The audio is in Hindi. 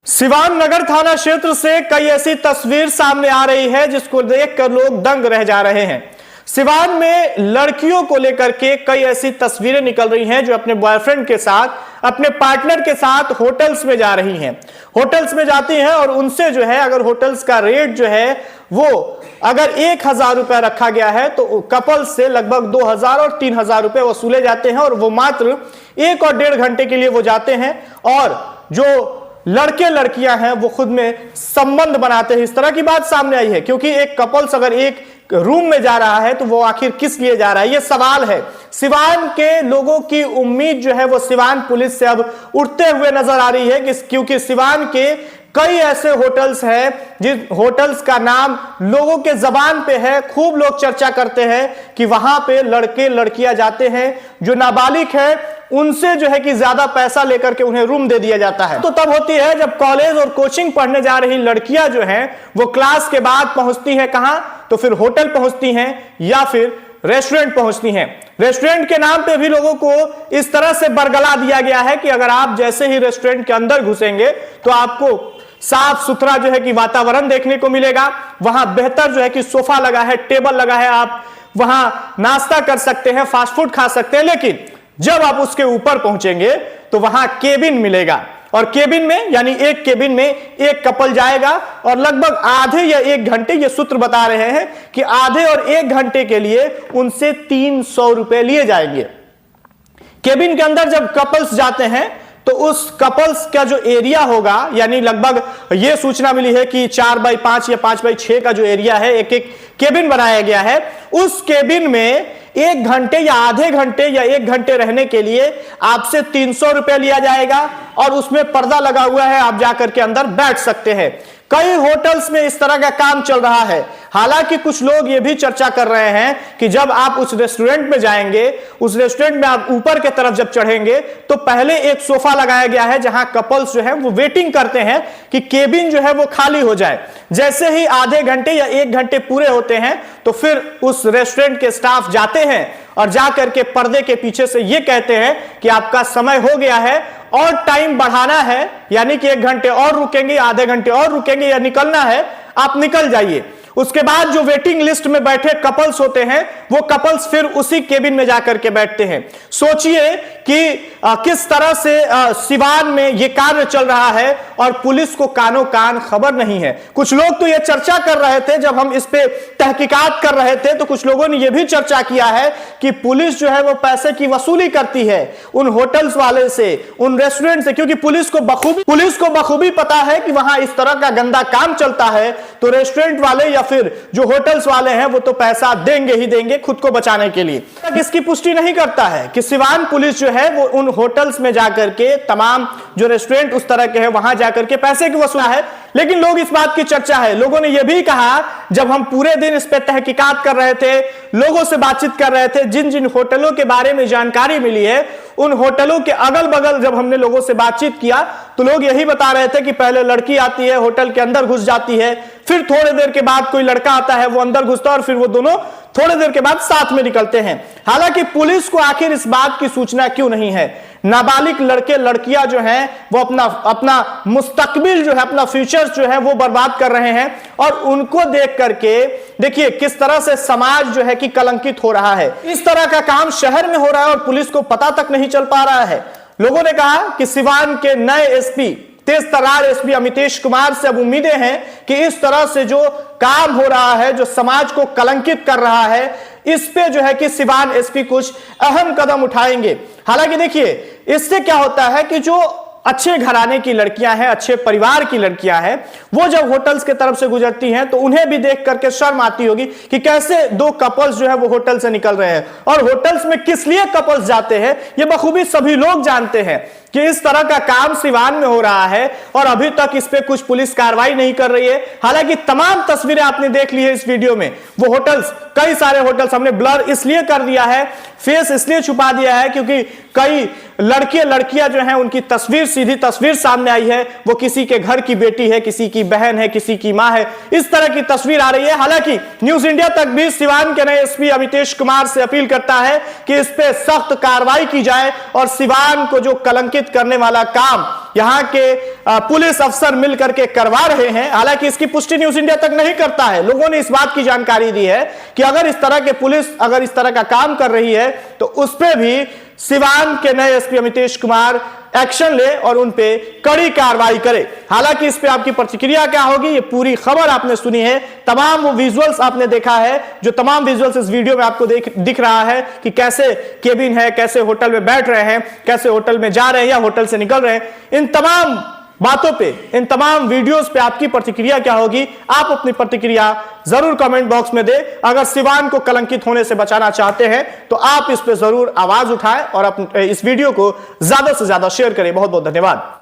सिवान नगर थाना क्षेत्र से कई ऐसी तस्वीर सामने आ रही है जिसको देखकर लोग दंग रह जा रहे हैं। सिवान में लड़कियों को लेकर के कई ऐसी तस्वीरें निकल रही हैं जो अपने बॉयफ्रेंड के साथ, अपने पार्टनर के साथ होटल्स में जा रही हैं। होटल्स में जाती हैं और उनसे जो है, अगर होटल्स का रेट जो है वो अगर 1,000 रुपए रखा गया है तो कपल से लगभग 2,000 और 3,000 रुपए वसूले जाते हैं और वो मात्र 1 और 1.5 घंटे के लिए वो जाते हैं और जो लड़के लड़कियां हैं वो खुद में संबंध बनाते हैं। इस तरह की बात सामने आई है क्योंकि एक कपल्स अगर एक रूम में जा रहा है तो वो आखिर किस लिए जा रहा है, ये सवाल है। सिवान के लोगों की उम्मीद जो है वो सिवान पुलिस से अब उठते हुए नजर आ रही है क्योंकि सिवान के कई ऐसे होटल्स हैं जिन होटल्स का नाम लोगों के जबान पे है, खूब लोग चर्चा करते हैं कि वहां पे लड़के लड़कियां जाते हैं, जो नाबालिग है उनसे जो है कि ज्यादा पैसा लेकर के उन्हें रूम दे दिया जाता है। तो तब होती है जब कॉलेज और कोचिंग पढ़ने जा रही लड़कियां जो हैं वो क्लास के बाद पहुंचती हैं कहां, तो फिर होटल पहुंचती हैं या फिर रेस्टोरेंट पहुंचती हैं। रेस्टोरेंट के नाम पे भी लोगों को इस तरह से बरगला दिया गया है कि अगर आप जैसे ही रेस्टोरेंट के अंदर घुसेंगे तो आपको साफ सुथरा जो है कि वातावरण देखने को मिलेगा, वहां बेहतर जो है कि सोफा लगा है, टेबल लगा है, आप वहां नाश्ता कर सकते हैं, फास्ट फूड खा सकते हैं। लेकिन जब आप उसके ऊपर पहुंचेंगे तो वहां केबिन मिलेगा और केबिन में यानी एक केबिन में एक कपल जाएगा और लगभग आधे या 1 घंटे, ये सूत्र बता रहे हैं कि आधे और 1 घंटे के लिए उनसे 300 रुपए लिए जाएंगे। केबिन के अंदर जब कपल्स जाते हैं तो उस कपल्स का जो एरिया होगा, यानी लगभग ये सूचना मिली है कि 4x5 या 5x6 का जो एरिया है, एक एक केबिन बनाया गया है। उस केबिन में 1 घंटे या आधे घंटे या 1 घंटे रहने के लिए आपसे 300 रुपए लिया जाएगा और उसमें पर्दा लगा हुआ है, आप जाकर के अंदर बैठ सकते हैं। कई होटल्स में इस तरह का काम चल रहा है। हालांकि कुछ लोग ये भी चर्चा कर रहे हैं कि जब आप उस रेस्टोरेंट में जाएंगे, उस रेस्टोरेंट में आप ऊपर के तरफ जब चढ़ेंगे तो पहले एक सोफा लगाया गया है जहां कपल्स जो है वो वेटिंग करते हैं कि केबिन जो है वो खाली हो जाए। जैसे ही आधे घंटे या 1 घंटे पूरे होते हैं तो फिर उस रेस्टोरेंट के स्टाफ जाते हैं और जाकर के पर्दे के पीछे से ये कहते हैं कि आपका समय हो गया है और टाइम बढ़ाना है, यानी कि 1 घंटे और रुकेंगे, आधे घंटे और रुकेंगे या निकलना है, आप निकल जाइए। उसके बाद जो वेटिंग लिस्ट में बैठे कपल्स होते हैं वो कपल्स फिर उसी केबिन में जाकर के बैठते हैं। सोचिए कि किस तरह से सिवान में ये कार्य चल रहा है और पुलिस को कानो कान खबर नहीं है। कुछ लोग तो ये चर्चा कर रहे थे, जब हम इस पे तहकीकात कर रहे थे तो कुछ लोगों ने यह भी चर्चा किया है कि पुलिस जो है वो पैसे की वसूली करती है उन होटल्स वाले से, उन रेस्टोरेंट से, क्योंकि पुलिस को बखूबी पता है कि वहां इस तरह का गंदा काम चलता है तो रेस्टोरेंट वाले या फिर जो होटल्स वाले हैं वो तो पैसा देंगे ही देंगे खुद को बचाने के लिए। इसकी पुष्टि नहीं करता है कि सिवान पुलिस जो है वो उन होटल्स में जाकर के तमाम जो रेस्टोरेंट उस तरह के हैं वहां जाकर के पैसे की वसूला है। लेकिन लोग इस बात की चर्चा है, लोगों ने यह भी कहा जब हम पूरे दिन इस पे तहकीकात कर रहे थे, लोगों से बातचीत कर रहे थे, जिन जिन होटलों के बारे में जानकारी मिली है उन होटलों के अगल बगल जब हमने लोगों से बातचीत किया तो लोग यही बता रहे थे कि पहले लड़की आती है, होटल के अंदर घुस जाती है, फिर थोड़ी देर के बाद कोई लड़का आता है, वो अंदर घुसता है और फिर वो दोनों थोड़ी देर के बाद साथ में निकलते हैं। हालांकि पुलिस को आखिर इस बात की सूचना क्यों नहीं है? नाबालिग लड़के लड़कियां जो हैं वो अपना मुस्तकबिल जो है, अपना फ्यूचर जो है वो बर्बाद कर रहे हैं और उनको देख करके देखिए किस तरह से समाज जो है कि कलंकित हो रहा है। इस तरह का काम शहर में हो रहा है और पुलिस को पता तक नहीं चल पा रहा है। लोगों ने कहा कि सिवान के नए एसपी, तेज तर्रार एसपी अमितेश कुमार से अब उम्मीदें हैं कि इस तरह से जो काम हो रहा है, जो समाज को कलंकित कर रहा है, इस पे जो है कि सिवान एसपी कुछ अहम कदम उठाएंगे। हालांकि देखिए इससे क्या होता है कि जो अच्छे घराने की लड़कियां हैं, अच्छे परिवार की लड़कियां हैं, वो जब होटल्स के तरफ से गुजरती हैं तो उन्हें भी देख करके शर्म आती होगी कि कैसे 2 कपल्स जो है वो होटल से निकल रहे हैं। और होटल्स में किस लिए कपल्स जाते हैं ये बखूबी सभी लोग जानते हैं कि इस तरह का काम सिवान में हो रहा है और अभी तक इस पे कुछ पुलिस कार्रवाई नहीं कर रही है। हालांकि तमाम तस्वीरें आपने देख ली है इस वीडियो में, वो होटल्स, कई सारे होटल्स हमने ब्लर इसलिए कर दिया है, फेस इसलिए छुपा दिया है क्योंकि कई लड़के लड़कियां जो हैं उनकी तस्वीर सीधी तस्वीर सामने आई है वो किसी के घर की बेटी है, किसी की बहन है, किसी की मां है, इस तरह की तस्वीर आ रही है। हालांकि न्यूज इंडिया तक भी सिवान के नए एसपी अमितेश कुमार से अपील करता है कि इस पे सख्त कार्रवाई की जाए और सिवान को जो कलंकित करने वाला काम यहां के पुलिस अफसर मिलकर के करवा रहे हैं, हालांकि इसकी पुष्टि न्यूज इंडिया तक नहीं करता है। लोगों ने इस बात की जानकारी दी है कि अगर इस तरह के पुलिस अगर इस तरह का काम कर रही है तो उस पे भी सिवान के नए एसपी अमितेश कुमार एक्शन ले और उन पे कड़ी कार्रवाई करे। हालांकि इस पे आपकी प्रतिक्रिया क्या होगी, ये पूरी खबर आपने सुनी है, तमाम वो विजुअल्स आपने देखा है, जो तमाम विजुअल्स इस वीडियो में आपको दिख रहा है कि कैसे केबिन है, कैसे होटल में बैठ रहे हैं, कैसे होटल में जा रहे हैं या होटल से निकल रहे हैं। इन तमाम बातों पे, इन तमाम वीडियोस पे आपकी प्रतिक्रिया क्या होगी, आप अपनी प्रतिक्रिया जरूर कमेंट बॉक्स में दें। अगर सिवान को कलंकित होने से बचाना चाहते हैं तो आप इस पे जरूर आवाज उठाएं और इस वीडियो को ज्यादा से ज्यादा शेयर करें। बहुत बहुत धन्यवाद।